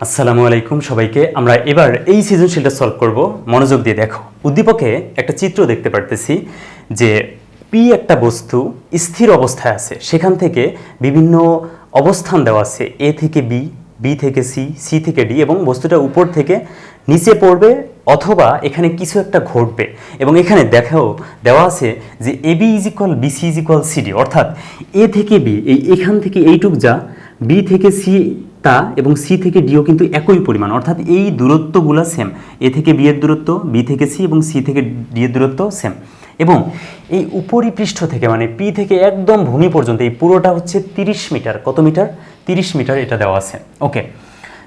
আসসালামু আলাইকুম সবাইকে। আমরা এবার এই সৃজনশীলটা সলভ করব। মনোযোগ দিয়ে দেখো। উদ্দীপকে একটা চিত্র দেখতে পারতেছি যে পি একটা বস্তু স্থির অবস্থায় আছে, সেখান থেকে বিভিন্ন অবস্থান দেওয়া আছে, এ থেকে বি, বি থেকে সি, সি থেকে ডি, এবং বস্তুটা উপর থেকে নিচে পড়বে অথবা এখানে কিছু একটা ঘটবে। এবং এখানে দেওয়া আছে যে A B is equal BC is equal CD, অর্থাৎ এ থেকে বি এখান থেকে এইটুক যা, বি থেকে সি তা, এবং সি থেকে ডিও কিন্তু একই পরিমাণ, অর্থাৎ এই দূরত্বগুলো সেম। এ থেকে বি এর দূরত্ব, বি থেকে সি এবং সি থেকে ডি এর দূরত্ব সেম। এবং এই উপরিপৃষ্ঠ থেকে মানে পি থেকে একদম ভূমি পর্যন্ত এই পুরোটা হচ্ছে 30 মিটার। কত মিটার? 30 মিটার এটা দেওয়া আছে। ওকে,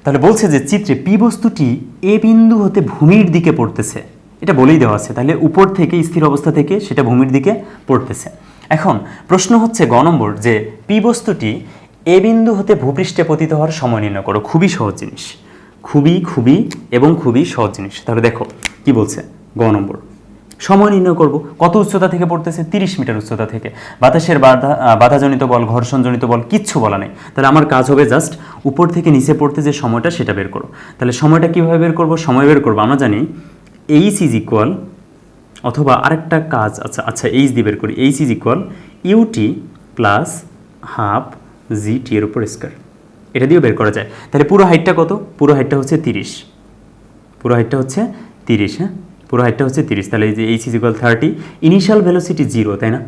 তাহলে বলছে যে চিত্রে পি বস্তুটি এ বিন্দু হতে ভূমির দিকে পড়তেছে, এটা বলেই দেওয়া আছে। তাহলে উপর থেকে স্থির অবস্থা থেকে সেটা ভূমির দিকে পড়তেছে। এখন প্রশ্ন হচ্ছে গ নম্বর, যে পি বস্তুটি এ বিন্দু হতে ভূপৃষ্ঠে পতিত হওয়ার সময় নির্ণয় করো। খুবই সহজ জিনিস, খুবই সহজ জিনিস। তাহলে দেখো কি বলছে। গ নম্বর, সময় নির্ণয় করব। কত উচ্চতা থেকে পড়তেছে? 30 মিটার উচ্চতা থেকে। বাতাসের বাধাজনিত বল, ঘর্ষণজনিত বল কিচ্ছু বলা নেই। তাহলে আমার কাজ হবে জাস্ট উপর থেকে নিচে পড়তে যে সময়টা সেটা বের করো। তাহলে সময়টা কিভাবে বের করব? সময় বের করবো আমরা জানি এইচ ইজ ইকুয়াল, অথবা আরেকটা কাজ, আচ্ছা এইচ দিয়ে বের করি। H is equal u t plus half G T এর উপর স্কয়ার। এটা দিয়েও বের করা যায়। তাহলে পুরো হাইটটা কত? পুরো হাইটটা হচ্ছে 30। পুরো হাইটটা হচ্ছে 30। হ্যাঁ, পুরো হাইটটা হচ্ছে 30। তাহলে এই যে H is equal 30, initial velocity 0, তাই না?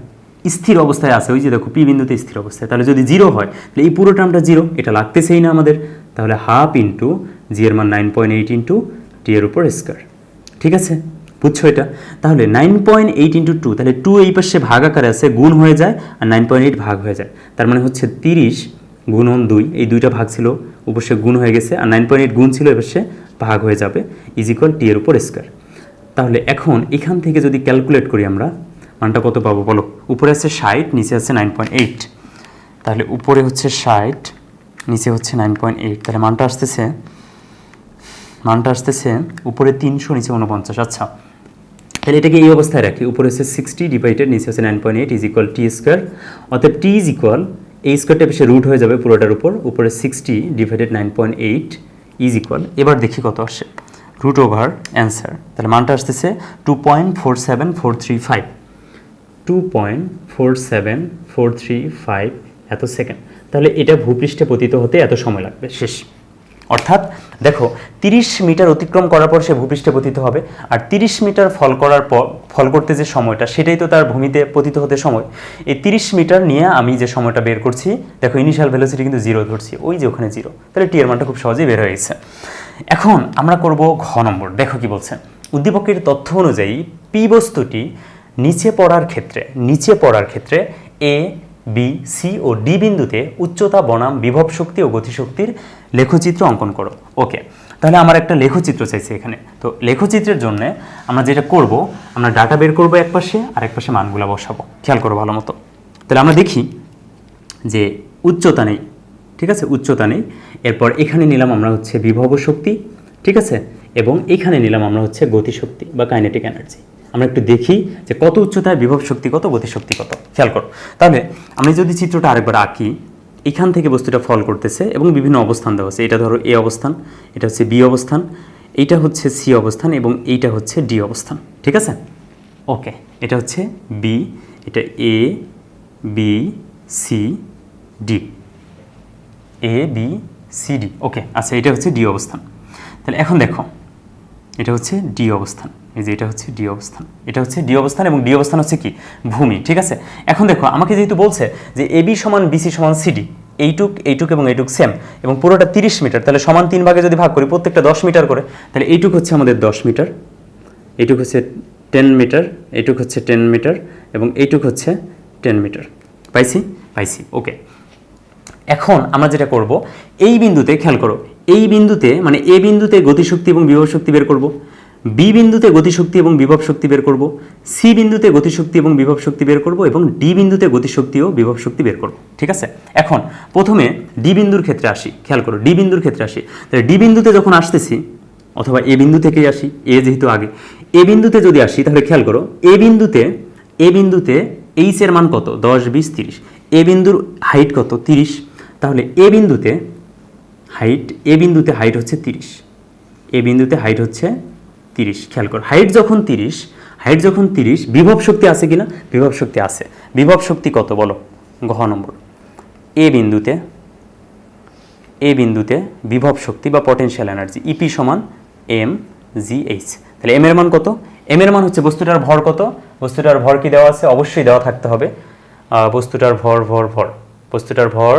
স্থির অবস্থায় আছে, ওই যে দেখো পি বিন্দুতে স্থির অবস্থায়। তাহলে যদি 0 হয় তাহলে এই পুরো টার্মটা 0, এটা লাগতেছেই না আমাদের। তাহলে হাফ ইন্টু জি এর মান 9.8 ইন্টু টি এর উপর স্কয়ার। ঠিক আছে, বুঝছো এটা? তাহলে 9.8 ইন্টু 2, তাহলে 2 এই পাশে ভাগ আকারে আছে, গুণ হয়ে যায়, আর 9.8 ভাগ হয়ে যায়। তার মানে হচ্ছে 30 গুণন 2, এই দুইটা ভাগ ছিল উপসে গুণ হয়ে গেছে, আর 9.8 গুণ ছিল এপাশে ভাগ হয়ে যাবে, ইজ ইকুয়াল টি এর উপর স্কয়ার। তাহলে এখন এখান থেকে যদি ক্যালকুলেট করি আমরা, মানটা কত পাবো বলো? উপরে আছে 60, নিচে আছে 9.8। তাহলে উপরে হচ্ছে 60, নিচে হচ্ছে 9.8। তাহলে মানটা আসতেছে উপরে 300, নিচে 49। আচ্ছা, তাহলে এটাকে এই অবস্থায় রাখি। উপরে হচ্ছে 60 ডিভাইডেড, নিচে হচ্ছে 9.8 ইজ ইকুয়াল টি স্কোয়ার। অর্থাৎ টি ইজ ইকুয়াল, এই স্কোয়ারটা পেশে রুট হয়ে যাবে পুরোটার উপর, উপরে 60 ডিভাইডেড 9.8 ইজ ইকুয়াল, এবার দেখি কত আসে, রুট ওভার অ্যান্সার। তাহলে মানটা আসতেছে 2.47435, 2.47435 এত সেকেন্ড। তাহলে এটা ভূপৃষ্ঠে পতিত হতে এত সময় লাগবে। শেষ। অর্থাৎ দেখো 30 মিটার অতিক্রম করার পর সে ভূপৃষ্ঠে পতিত হবে, আর 30 মিটার ফল করতে যে সময়টা, সেটাই তো তার ভূমিতে পতিত হতে সময়। এই 30 মিটার নিয়ে আমি যে সময়টা বের করছি, দেখো ইনিশিয়াল ভেলোসিটি কিন্তু 0 ধরছি, ওই যে ওখানে 0। তাহলে টি এর মানটা খুব সহজেই বের হয়ে গেছে। এখন আমরা করব ঘ নম্বর। দেখো কি বলছে। উদ্দীপকের তথ্য অনুযায়ী পি বস্তুটি নিচে পড়ার ক্ষেত্রে এ, বি, সি ও ডি বিন্দুতে উচ্চতা বনাম বিভব শক্তি ও গতিশক্তির লেখচিত্র অঙ্কন করো। ওকে, তাহলে আমার একটা লেখচিত্র চাইছে এখানে। তো লেখচিত্রের জন্য আমরা যেটা করব, আমরা ডাটা বের করবো এক পাশে, আর এক পাশে মানগুলো বসাবো। খেয়াল করো ভালো মতো। তাহলে আমরা দেখি যে উচ্চতা নেই, ঠিক আছে, উচ্চতা নেই। এরপর এখানে নিলাম আমরা হচ্ছে বিভব শক্তি, ঠিক আছে, এবং এখানে নিলাম আমরা হচ্ছে গতিশক্তি বা কাইনেটিক এনার্জি। আমরা একটু দেখি যে কত উচ্চতায় বিভব শক্তি কত, গতিশক্তি কত। খেয়াল করো। তাহলে আমি যদি চিত্রটা আরেকবার আঁকি, এখান থেকে বস্তুটা ফল করতেছে এবং বিভিন্ন অবস্থান দেওয়া আছে। এটা ধরো এ অবস্থান, এটা হচ্ছে বি অবস্থান, এইটা হচ্ছে সি অবস্থান, এবং এইটা হচ্ছে ডি অবস্থান। ঠিক আছে, ওকে, এটা হচ্ছে বি, এটা A B C D, A B C D. ওকে, আচ্ছা, এটা হচ্ছে ডি অবস্থান। তাহলে এখন দেখো, এটা হচ্ছে ডি অবস্থান, এই যে এটা হচ্ছে ডি অবস্থান, এটা হচ্ছে ডি অবস্থান, এবং ডি অবস্থান হচ্ছে কি? ভূমি। ঠিক আছে, এখন দেখো আমাকে যেহেতু বলছে যে এ বি সমান বিসি সমান সিডি, এইটুক এবং এইটুক সেম, এবং পুরোটা 30 মিটার, তাহলে সমান 3 ভাগে যদি ভাগ করি, প্রত্যেকটা 10 মিটার করে, তাহলে এইটুক হচ্ছে আমাদের 10 মিটার, এইটুক হচ্ছে 10 মিটার, এইটুক হচ্ছে 10 মিটার, এবং এইটুক হচ্ছে 10 মিটার। পাইছি। ওকে, এখন আমরা যেটা করব, এই বিন্দুতে খেয়াল করো, এই বিন্দুতে মানে এ বিন্দুতে গতিশক্তি এবং বিভব শক্তি বের করব, বি বিন্দুতে গতিশক্তি এবং বিভব শক্তি বের করব, সি বিন্দুতে গতিশক্তি এবং বিভব শক্তি বের করব, এবং ডি বিন্দুতে গতিশক্তি ও বিভব শক্তি বের করব। ঠিক আছে, এখন প্রথমে ডি বিন্দুর ক্ষেত্রে আসি। খেয়াল করো, ডি বিন্দুর ক্ষেত্রে আসি। তাহলে ডি বিন্দুতে যখন আসতেছি, অথবা এ বিন্দু থেকেই আসি, এ যেহেতু আগে, এ বিন্দুতে যদি আসি, তাহলে খেয়াল করো, এ বিন্দুতে এইচ এর মান কত? 10, 20, 30। এ বিন্দুর হাইট কত? 30। তাহলে এ বিন্দুতে হাইট এ বিন্দুতে হাইট হচ্ছে 30, এ বিন্দুতে হাইট হচ্ছে 30, খেয়াল কর হাইট যখন 30 বিভব শক্তি আছে কিনা, বিভব শক্তি আছে। বিভব শক্তি কত বলো, ঘ নম্বর। এ বিন্দুতে বিভব শক্তি বা পটেনশিয়াল এনার্জি ইপি সমান mgh। তাহলে এম এর মান কত, এম এর মান হচ্ছে বস্তুটার ভর কত, বস্তুটার ভর কি দেওয়া আছে, অবশ্যই দেওয়া থাকতে হবে। বস্তুটার ভর বস্তুটার ভর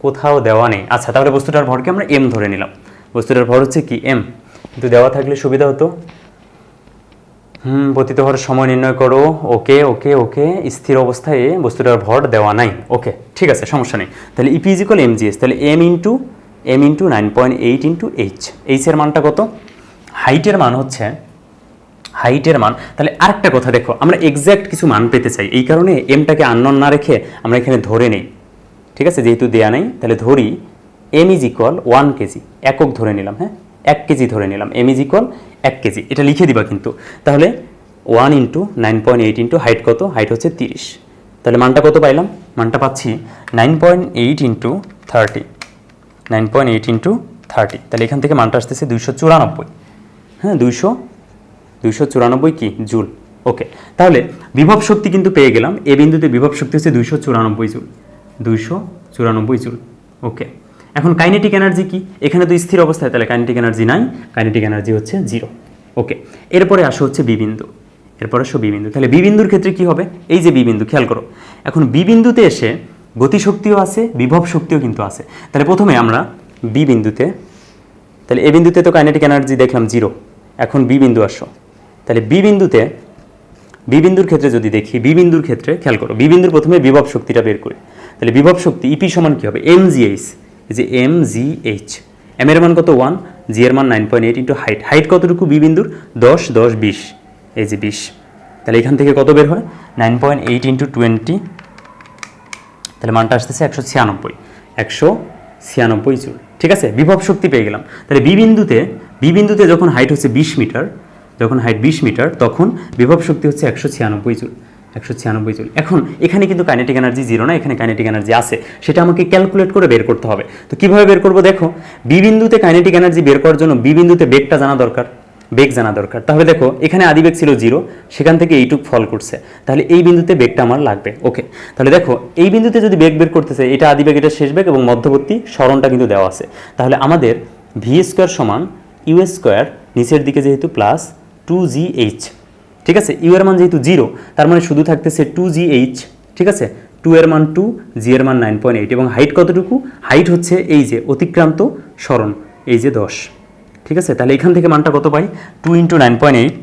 কোথাও দেওয়া নেই। আচ্ছা, তাহলে বস্তুটার ভরকে আমরা এম ধরে নিলাম, বস্তুটার ভর হচ্ছে কি এম, কিন্তু দেওয়া থাকলে সুবিধা হতো। পতিত হওয়ার সময় নির্ণয় করো। ওকে ওকে ওকে, স্থির অবস্থায় বস্তুটার ভর দেওয়া নাই। ওকে, ঠিক আছে, সমস্যা নেই। তাহলে ইপি ইজ ইকুয়াল mgh, তাহলে m ইন্টু 9.8 ইন্টু এইচ। এইচের মানটা কত, হাইটের মান হচ্ছে, হাইটের মান। তাহলে আরেকটা কথা দেখো, আমরা এক্স্যাক্ট কিছু মান পেতে চাই, এই কারণে এমটাকে আননোন না রেখে আমরা এখানে ধরে নেই। ঠিক আছে, যেহেতু দেয়া নেই তাহলে ধরি m ইজ ইকুয়াল 1 কেজি, একক ধরে নিলাম। হ্যাঁ, 1 কেজি ধরে নিলাম, m ইজ ইকুয়াল 1 কেজি। এটা লিখে দিবা কিন্তু। তাহলে 1 ইন্টু 9.8 ইন্টু হাইট কত, হাইট হচ্ছে 30। তাহলে মানটা কত পাইলাম, মানটা পাচ্ছি 9.8 ইন্টু 30, 9.8 ইন্টু 30। তাহলে এখান থেকে মানটা আসতেছে 294। হ্যাঁ, 294 কি জুল। ওকে, তাহলে বিভব শক্তি কিন্তু পেয়ে গেলাম। এ বিন্দুতে বিভব শক্তি হচ্ছে 294 জুল, 294 জুল। ওকে, এখন কাইনেটিক এনার্জি কি, এখানে তো স্থির অবস্থায়, তাহলে কাইনেটিক এনার্জি নাই, কাইনেটিক এনার্জি হচ্ছে 0। ওকে, এরপরে আসো হচ্ছে বি বিন্দু, এরপরে আসো বি বিন্দু। তাহলে বি বিন্দুর ক্ষেত্রে কি হবে, এই যে বি বিন্দু, খেয়াল করো। এখন বি বিন্দুতে এসে গতিশক্তিও আছে, বিভব শক্তিও কিন্তু আছে। তাহলে প্রথমে আমরা বি বিন্দুতে, তাহলে এ বিন্দুতে তো কাইনেটিক এনার্জি দেখলাম 0, এখন বি বিন্দু আসো। তাহলে বি বিন্দুর ক্ষেত্রে যদি দেখি, বি বিন্দুর ক্ষেত্রে খেয়াল করো, বি বিন্দুর প্রথমে বিভব শক্তিটা বের করি। তাহলে বিভব শক্তি ইপি সমান কি হবে, mgh, যে mgh, এম এর মান কত 1, জি এর মান 9.8 ইন্টু হাইট, হাইট কতটুকু বি বিন্দুর 10, 10, 20, এই যে 20। তাহলে এখান থেকে কত বের হয় 9.8 ইন্টু 20, তাহলে মানটা আসতেছে 196 জুল। ঠিক আছে, বিভব শক্তি পেয়ে গেলাম। তাহলে বি বিন্দুতে যখন হাইট হচ্ছে 20 মিটার, যখন হাইট 20 মিটার, তখন বিভব শক্তি হচ্ছে 196 জুল, 196 জুল। এখন এখানে কিন্তু কাইনেটিক এনার্জি 0 না, এখানে কাইনেটিক এনার্জি আছে, সেটা আমাকে ক্যালকুলেট করে বের করতে হবে। তো কিভাবে বের করব, দেখো বি বিন্দুতে কাইনেটিক এনার্জি বের করার জন্য বি বিন্দুতে বেগটা জানা দরকার, বেগ জানা দরকার। তাহলে দেখো এখানে আদিবেগ ছিল 0, সেখান থেকে এইটুক ফল করছে, তাহলে এই বিন্দুতে বেগটা আমার লাগবে। ওকে, তাহলে দেখো এই বিন্দুতে যদি বেগ বের করতেছে, এটা আদিবেগ, এটা শেষ বেগ, এবং মধ্যবর্তী সরণটা কিন্তু দেওয়া আছে। তাহলে আমাদের ভি স্কোয়ার সমান ইউ স্কোয়ার, নিচের দিকে যেহেতু প্লাস 2gh, ঠিক আছে, ইউ এর মান যেহেতু 0, তার মানে শুধু থাকতেছে 2gh। ঠিক আছে, 2 এর মান 2, জি এর মান 9.8, এবং হাইট কতটুকু, হাইট হচ্ছে এই যে অতিক্রান্ত সরণ, এই যে 10। ঠিক আছে, তাহলে এখান থেকে মানটা কত পাই, 2 ইন্টু 9.8,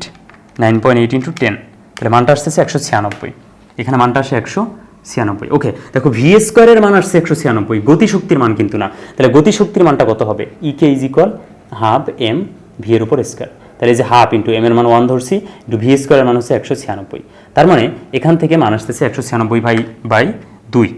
9.8 ইন্টু 10, তাহলে মানটা আসতেছে 196, এখানে মানটা আসে 196। ওকে, দেখো ভি স্কোয়ারের মান আসছে 196, গতিশক্তির মান কিন্তু না। তাহলে গতিশক্তির মানটা কত হবে, E K is equal half M V এর উপর স্কোয়ার। তাহলে এই যে হাফ ইন্টু এম এর মান 1 ধরছি, ইন্টু ভি স্কোয়ারের মান হচ্ছে 196। তার মানে এখান থেকে মান আসতেছে 196 বাই 2।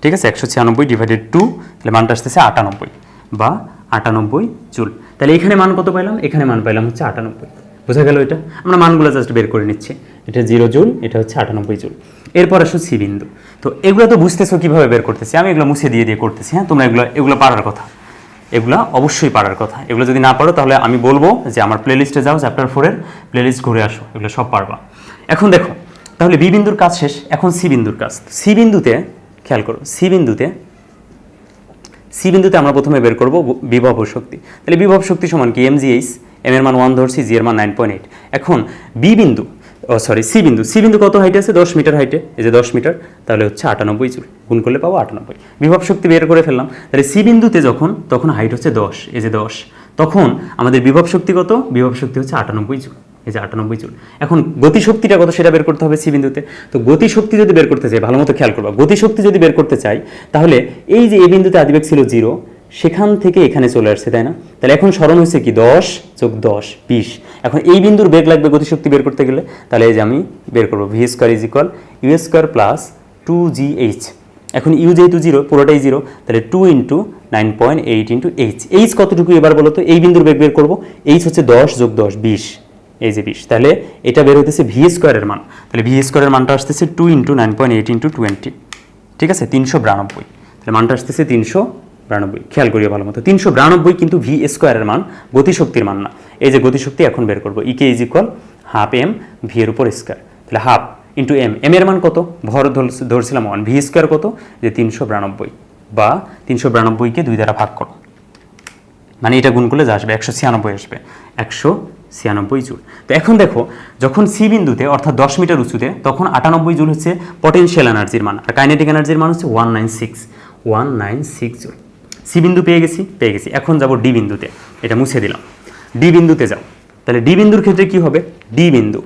ঠিক আছে, 196 ডিভাইডেড 2, তাহলে মানটা আসতেছে 98 বা 98 জুল। তাহলে এখানে মান কত পাইলাম, এখানে মান পাইলাম হচ্ছে 98। বোঝা গেল, এটা আমরা মানগুলো জাস্ট বের করে নিচ্ছি। এটা 0 জুল, এটা হচ্ছে 98 জুল। এরপর আসো সি বিন্দু। তো এগুলো তো বুঝতেছো কিভাবে বের করতেছি, আমি এগুলো মুছে দিয়ে করতেছি। হ্যাঁ, তোমরা এগুলো পারার কথা, এগুলো অবশ্যই পারার কথা। এগুলো যদি না পারো তাহলে আমি বলবো যে আমার প্লেলিস্টে যাও, চ্যাপ্টার 4 এর প্লেলিস্ট ঘুরে আসো, এগুলো সব পারবা। এখন দেখো, তাহলে বি বিন্দুর কাজ শেষ, এখন সি বিন্দুর কাজ। সি বিন্দুতে খেয়াল করো, সি বিন্দুতে আমরা প্রথমে বের করব বিভব শক্তি। তাহলে বিভব শক্তি সমান কি, mgh, এম এর মান 1 ধরছি, জি এর মান 9.8। এখন সি বিন্দু কত হাইটে আছে, 10 মিটার হাইটে, এই যে 10 মিটার, তাহলে হচ্ছে 98 জুল, গুণ করলে পাবো 98। বিভব শক্তি বের করে ফেললাম। তাহলে সি বিন্দুতে তখন হাইট হচ্ছে 10, এই যে 10, তখন আমাদের বিভব শক্তি কত, বিভব শক্তি হচ্ছে 98 জুল, এই যে 98 জুল। এখন গতিশক্তিটা কত সেটা বের করতে হবে সি বিন্দুতে। তো গতিশক্তি যদি বের করতে চাই, ভালো মতো খেয়াল করবা, গতিশক্তি যদি বের করতে চাই, তাহলে এই যে এ বিন্দুতে আদিবেগ ছিল 0, সেখান থেকে এখানে চলে আসছে, তাই না? তাহলে এখন সরণ হয়েছে কি 10 যোগ 10, 20। এখন এই বিন্দুর বেগ লাগবে গতিশক্তি বের করতে গেলে, তাহলে এই যে আমি বের করবো v square is equal u square plus 2gh। এখন ইউ যেহেতু 0, পুরোটাই 0, তাহলে 2 ইন্টু 9.8 ইন্টু এইচ। এইচ কতটুকু এবার বলো তো, এই বিন্দুর বেগ বের করবো। এইচ হচ্ছে 10 যোগ 10, 20, এই যে 20। তাহলে এটা বের হইতেছে ভি স্কোয়ারের মান। তাহলে ভি স্কোয়ারের মানটা আসতেছে 2 ইন্টু 9.8 ইন্টু 20, ঠিক আছে, 392। তাহলে মানটা আসতেছে 392। 392 খেয়াল করিও ভালো মতো 392 কিন্তু ভি স্কোয়ারের মান, গতিশক্তির মান না। এই যে গতিশক্তি এখন বের করবো, E K is equal half M V এর উপর স্কোয়ার, তাহলে হাফ ইন্টু এম, এম এর মান কত, ভর ধরছিলাম 1, ভি স্কোয়ার কত যে 392, বা 392কে 2 দ্বারা ভাগ করো, মানে এটা গুণ করলে যা আসবে 196 আসবে, 196 জুল। তো এখন দেখো যখন সি বিন্দুতে অর্থাৎ 10 মিটার উঁচুতে তখন 98 জুল হচ্ছে পটেনশিয়াল এনার্জির মান, আর কাইনেটিক এনার্জির মান হচ্ছে 196 জুল। সি বিন্দু পেয়ে গেছি। এখন যাব ডি বিন্দুতে, এটা মুছে দিলাম। ডি বিন্দুতে যাও, তাহলে ডি বিন্দুর ক্ষেত্রে কি হবে, ডি বিন্দু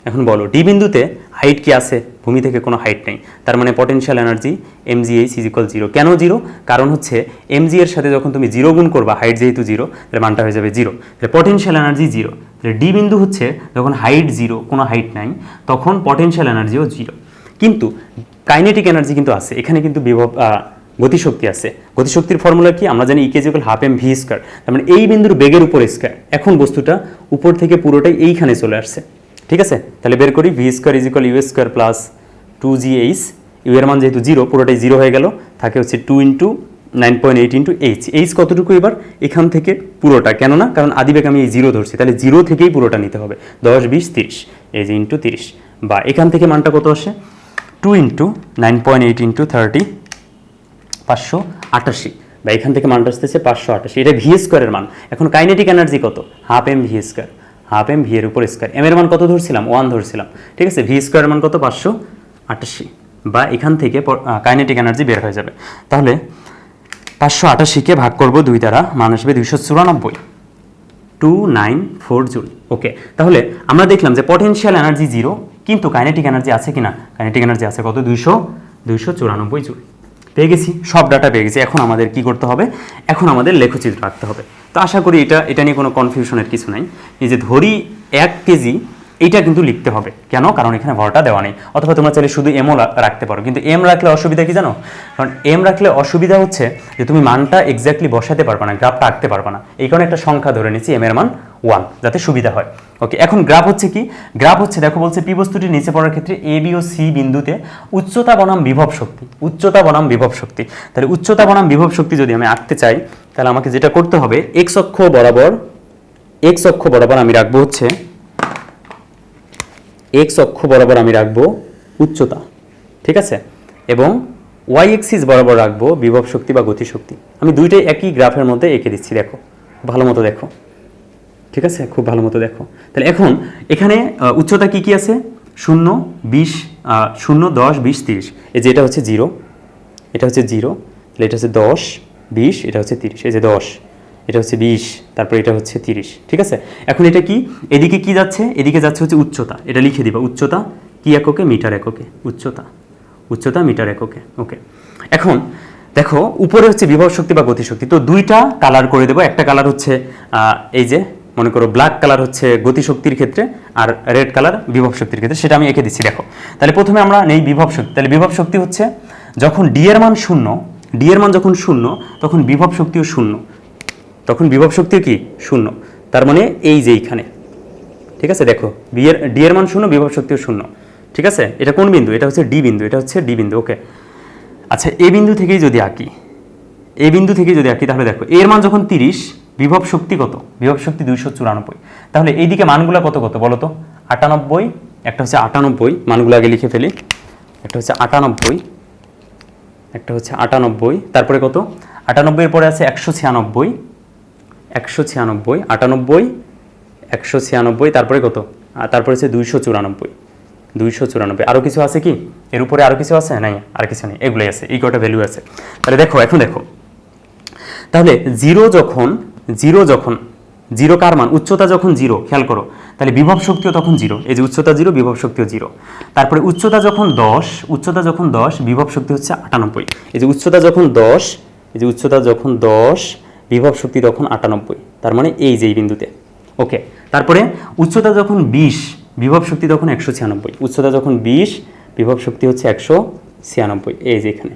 এখন বলো ডি বিন্দুতে হাইট কি আছে, ভূমি থেকে কোনো হাইট নেই, তার মানে potential energy mgh is equal 0। কেন 0? কারণ হচ্ছে mg এর সাথে যখন তুমি 0 গুণ করবা, হাইট যেহেতু 0 তাহলে মানটা হয়ে যাবে 0, তাহলে পটেনশিয়াল এনার্জি 0। তাহলে ডি বিন্দু হচ্ছে যখন হাইট 0, কোনো হাইট নাই, তখন পটেনশিয়াল এনার্জিও 0। কিন্তু কাইনেটিক এনার্জি কিন্তু আছে, এখানে কিন্তু বিভব গতিশক্তি আছে। গতিশক্তির ফর্মুলা কি আমরা জানি, E K equal half M V square, তার মানে এই বিন্দুর বেগের উপর স্কয়ার। এখন বস্তুটা উপর থেকে পুরোটাই এইখানে চলে আসছে, ঠিক আছে? তাহলে বের করি, v square is equal u square plus 2gh, u এর মান যেহেতু 0 পুরোটাই 0 হয়ে গেল, থাকে হচ্ছে 2 ইন্টু 9.8 ইন্টু এইচ। এইচ কতটুকু এবার এখান থেকে পুরোটা, কেন না কারণ আদিবেগ আমি এই 0 ধরছি, তাহলে 0 থেকেই পুরোটা নিতে হবে, 10 20 30, এই যে ইন্টু 30, বা এখান থেকে মানটা কত আসে 2 ইন্টু 9.8 ইন্টু 30, 588, বা এখান থেকে মানটা আসতেছে 588, এটা ভি স্কোয়ারের মান। এখন কাইনেটিক এনার্জি কত, half M v square, half M V এর উপর স্কোয়ার, এম এর মান কত ধরছিলাম 1 ধরছিলাম, ঠিক আছে? ভি স্কোয়ারের মান কত 588, বা এখান থেকে কাইনেটিক এনার্জি বের হয়ে যাবে। তাহলে 588কে ভাগ করব 2 দ্বারা, মান আসবে 294, 294 জুল। ওকে, তাহলে আমরা দেখলাম যে পটেনশিয়াল এনার্জি 0, কিন্তু কাইনেটিক এনার্জি আছে কিনা, কাইনেটিক এনার্জি আছে কত 294 জুল। পেয়ে গেছি, সব ডাটা পেয়ে গেছি। এখন আমাদের কি করতে হবে, এখন আমাদের লেখচিত্র রাখতে হবে। তো আশা করি এটা নিয়ে কোনো কনফিউশনের কিছু নাই। এই যে ধরি 1 কেজি, এইটা কিন্তু লিখতে হবে, কেন, কারণ এখানে ভরটা দেওয়া নেই। অথবা তোমরা চাইলে শুধু এমও রাখতে পারো, কিন্তু এম রাখলে অসুবিধা কি জানো, কারণ এম রাখলে অসুবিধা হচ্ছে যে তুমি মানটা এক্স্যাক্টলি বসাতে পারবে না, গ্রাফটা আঁকতে পারবে না। এই কারণে একটা সংখ্যা ধরে নিচ্ছি, এম এর মান 1, যাতে সুবিধা হয়। ওকে, এখন গ্রাফ হচ্ছে কি, গ্রাফ হচ্ছে দেখো বলছে পি বস্তুটি নিচে পড়ার ক্ষেত্রে এ বি ও সি বিন্দুতে উচ্চতা বনাম বিভব শক্তি, উচ্চতা বনাম বিভব শক্তি। তাহলে উচ্চতা বনাম বিভব শক্তি যদি আমি আঁকতে চাই, তাহলে আমাকে যেটা করতে হবে, এক্স অক্ষ বরাবর আমি রাখবো হচ্ছে, এক্স অক্ষ বরাবর আমি রাখবো উচ্চতা, ঠিক আছে? এবং ওয়াই এক্সিস বরাবর রাখবো বিভব শক্তি বা গতিশক্তি। আমি দুইটাই একই গ্রাফের মধ্যে এঁকে দিচ্ছি, দেখো ভালো মতো দেখো, ঠিক আছে? খুব ভালো মতো দেখো। তাহলে এখন এখানে উচ্চতা কি কি আছে, 0 20 0 10 20 30, এই যে এটা হচ্ছে 0, এটা হচ্ছে 0, তাহলে এটা হচ্ছে 10 20, এটা হচ্ছে 30, এই যে 10, এটা হচ্ছে 20, তারপর এটা হচ্ছে 30, ঠিক আছে? এখন এটা কি, এদিকে কি যাচ্ছে, এদিকে যাচ্ছে হচ্ছে উচ্চতা, এটা লিখে দিবা, উচ্চতা কি এককে, মিটার এককে, উচ্চতা মিটার এককে। ওকে, এখন দেখো উপরে হচ্ছে বিভব শক্তি বা গতিশক্তি, তো দুইটা কালার করে দেবো। একটা কালার হচ্ছে এই যে মনে করো ব্ল্যাক কালার হচ্ছে গতিশক্তির ক্ষেত্রে, আর রেড কালার বিভব শক্তির ক্ষেত্রে, সেটা আমি এঁকে দিচ্ছি, দেখো। তাহলে প্রথমে আমরা নেই বিভব শক্তি। তাহলে বিভব শক্তি হচ্ছে যখন ডি এর মান 0, ডি এর মান যখন 0, তখন বিভব শক্তিও 0, তখন বিভব শক্তিও কি 0, তার মানে এই যে এইখানে, ঠিক আছে? দেখো ডি এর মান 0, বিভব শক্তিও 0, ঠিক আছে? এটা কোন বিন্দু, এটা হচ্ছে ডি বিন্দু, এটা হচ্ছে ডি বিন্দু। ওকে, আচ্ছা এই বিন্দু থেকেই যদি আঁকি, এই বিন্দু থেকেই যদি আঁকি, তাহলে দেখো এর মান যখন 30, বিভব শক্তি কত, বিভব শক্তি 294, তাহলে এইদিকে মানগুলো কত কত বলো তো, 98, একটা হচ্ছে 98, মানগুলো আগে লিখে ফেলি, একটা হচ্ছে 98, একটা হচ্ছে 98, তারপরে কত, 98 এর পরে আছে 196, 196, 98, 196, তারপরে কত, তারপরে হচ্ছে 294, আরও কিছু আছে কি এর উপরে, আরও কিছু আছে নাই, আর কিছু নেই, এগুলোই আছে, এই কটা ভ্যালু আছে। তাহলে দেখো, এখন দেখো, তাহলে 0 যখন 0 কার মান, উচ্চতা যখন 0, খেয়াল করো, তাহলে বিভব শক্তিও তখন 0, এই যে উচ্চতা 0, বিভব শক্তিও 0। তারপরে উচ্চতা যখন 10, বিভব শক্তি হচ্ছে 98, এই যে উচ্চতা যখন 10, এই যে উচ্চতা যখন 10, বিভব শক্তি তখন 98, তার মানে এই যে এই বিন্দুতে। ওকে, তারপরে উচ্চতা যখন 20, বিভব শক্তি তখন 196, উচ্চতা যখন 20, বিভব শক্তি হচ্ছে 196, এই যে এখানে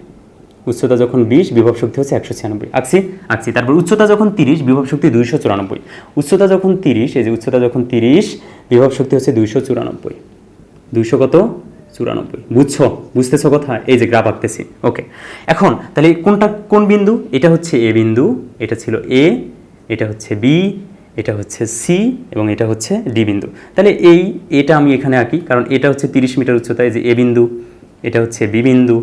উচ্চতা যখন 20, বিভব শক্তি হচ্ছে 196, আঁকছি। তারপর উচ্চতা যখন 30, বিভব শক্তি 294, উচ্চতা যখন 30, এই যে উচ্চতা যখন 30, বিভব শক্তি হচ্ছে 294, 200 কত 94। বুঝছো? বুঝতেছো কথা? এই যে গ্রাফ আঁকতেছি। ওকে, এখন তাহলে কোন বিন্দু? এটা হচ্ছে এ বিন্দু, এটা ছিল এ, এটা হচ্ছে বি, এটা হচ্ছে সি এবং এটা হচ্ছে ডি বিন্দু। তাহলে এটা আমি এখানে আঁকি, কারণ এটা হচ্ছে 30 মিটার উচ্চতায়, যে এ বিন্দু, এটা হচ্ছে বি বিন্দু,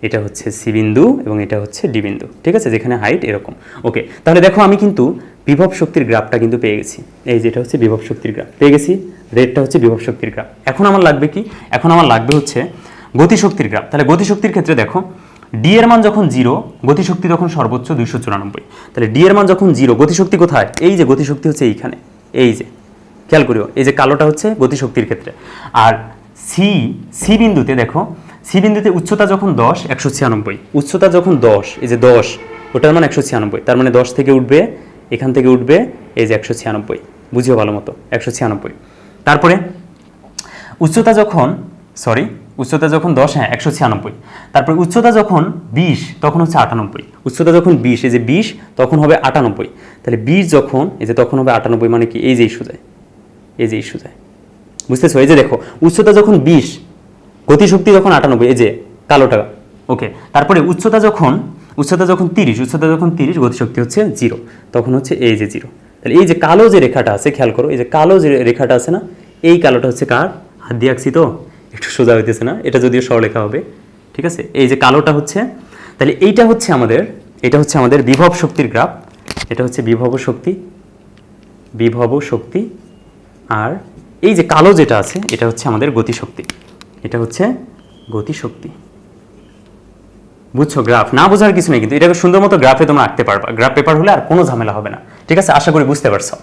এটা হচ্ছে সি বিন্দু এবং এটা হচ্ছে ডি বিন্দু। ঠিক আছে, যেখানে হাইট এরকম। ওকে, তাহলে দেখো আমি কিন্তু বিভব শক্তির গ্রাফটা কিন্তু পেয়ে গেছি। এই যেটা হচ্ছে বিভব শক্তির গ্রাফ পেয়ে গেছি, রেডটা হচ্ছে বিভব শক্তির গ্রাফ। এখন আমার লাগবে কি? এখন আমার লাগবে হচ্ছে গতিশক্তির গ্রাফ। তাহলে গতিশক্তির ক্ষেত্রে দেখো ডি এর মান যখন 0, গতিশক্তি তখন সর্বোচ্চ 294। তাহলে ডি এর মান যখন 0, গতিশক্তি কোথায়? এই যে গতিশক্তি হচ্ছে এইখানে, এই যে খেয়াল করিও, এই যে কালোটা হচ্ছে গতিশক্তির ক্ষেত্রে। আর সি বিন্দুতে দেখো, সি বিন্দুতে উচ্চতা যখন 10, 196, উচ্চতা যখন 10, এই যে 10, ওটার মান 196, তার মানে 10 থেকে উঠবে, এখান থেকে উঠবে এই যে 196, বুঝিও ভালো মতো, 196। তারপরে উচ্চতা যখন 10, হ্যাঁ 196, তারপরে উচ্চতা যখন 20 তখন হচ্ছে 98, উচ্চতা যখন 20, এই যে 20 তখন হবে 98, তাহলে 20 যখন, এই যে তখন হবে 98, মানে কি? এই যে ইস্যু যায়, এই যে ইস্যু যায়, বুঝতেছো? এই যে দেখো উচ্চতা যখন 20, গতিশক্তি যখন 98, এই যে কালোটা। ওকে, তারপরে উচ্চতা যখন 30, গতিশক্তি হচ্ছে 0, তখন হচ্ছে এই যে 0। তাহলে এই যে কালো যে রেখাটা আছে, খেয়াল করো, এই যে কালো যে রেখাটা আছে না, এই কালোটা হচ্ছে কার? হাত দিয়ে আঁকছি তো একটু সোজা হইতেছে না, এটা যদিও সরলরেখা হবে। ঠিক আছে, এই যে কালোটা হচ্ছে, তাহলে এটা হচ্ছে আমাদের বিভব শক্তির গ্রাফ। এটা হচ্ছে বিভব শক্তি। আর এই যে কালো যেটা আছে, এটা হচ্ছে আমাদের গতিশক্তি। এটা হচ্ছে গতিশক্তি। বুঝছো? গ্রাফ না বোঝার কিছু নেই, কিন্তু এটাকে সুন্দর মতো গ্রাফে তোমরা আঁকতে পারবা। গ্রাফ পেপার হলে আর কোনো ঝামেলা হবে না। ঠিক আছে, আশা করি বুঝতে পারছো।